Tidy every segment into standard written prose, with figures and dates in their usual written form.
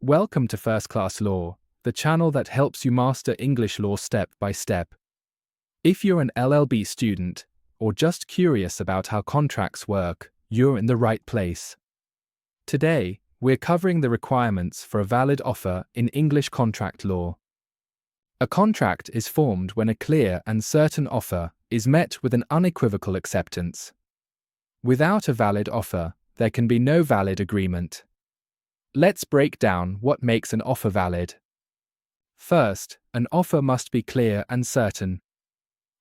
Welcome to First Class Law, the channel that helps you master English law step by step. If you're an LLB student, or just curious about how contracts work, you're in the right place. Today, we're covering the requirements for a valid offer in English contract law. A contract is formed when a clear and certain offer is met with an unequivocal acceptance. Without a valid offer, there can be no valid agreement. Let's break down what makes an offer valid. First, an offer must be clear and certain.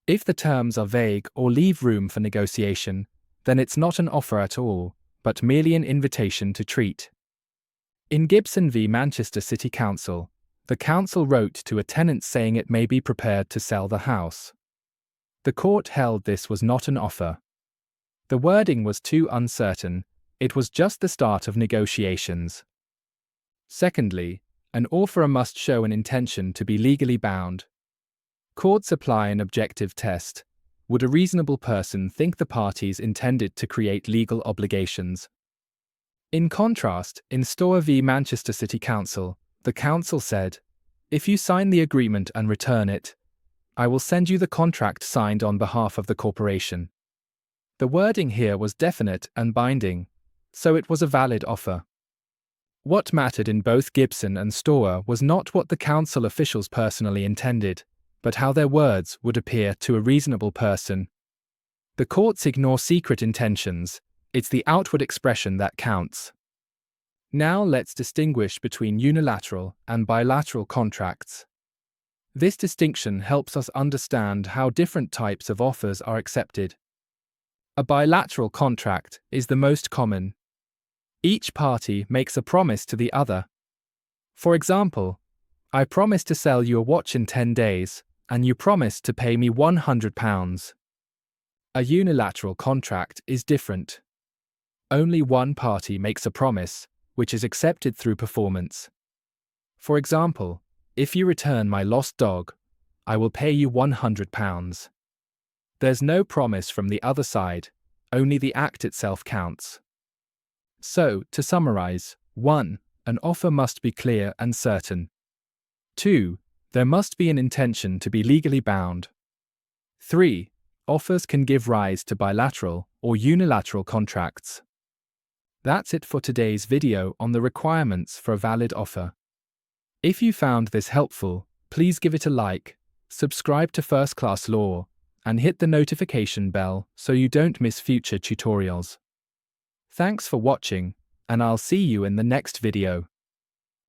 If the terms are vague or leave room for negotiation, then it's not an offer at all, but merely an invitation to treat. In Gibson v. Manchester City Council, the council wrote to a tenant saying it may be prepared to sell the house. The court held this was not an offer. The wording was too uncertain, it was just the start of negotiations. Secondly, an offeror must show an intention to be legally bound. Courts apply an objective test. Would a reasonable person think the parties intended to create legal obligations? In contrast, in Storer v. Manchester City Council, the council said, "If you sign the agreement and return it, I will send you the contract signed on behalf of the corporation." The wording here was definite and binding, so it was a valid offer. What mattered in both Gibson and Storer was not what the council officials personally intended, but how their words would appear to a reasonable person. The courts ignore secret intentions, it's the outward expression that counts. Now let's distinguish between unilateral and bilateral contracts. This distinction helps us understand how different types of offers are accepted. A bilateral contract is the most common. Each party makes a promise to the other. For example, I promise to sell you a watch in 10 days, and you promise to pay me £100. A unilateral contract is different. Only one party makes a promise, which is accepted through performance. For example, if you return my lost dog, I will pay you £100. There's no promise from the other side, only the act itself counts. So, to summarize, 1. An offer must be clear and certain. 2. There must be an intention to be legally bound. 3. Offers can give rise to bilateral or unilateral contracts. That's it for today's video on the requirements for a valid offer. If you found this helpful, please give it a like, subscribe to First Class Law, and hit the notification bell so you don't miss future tutorials. Thanks for watching, and I'll see you in the next video.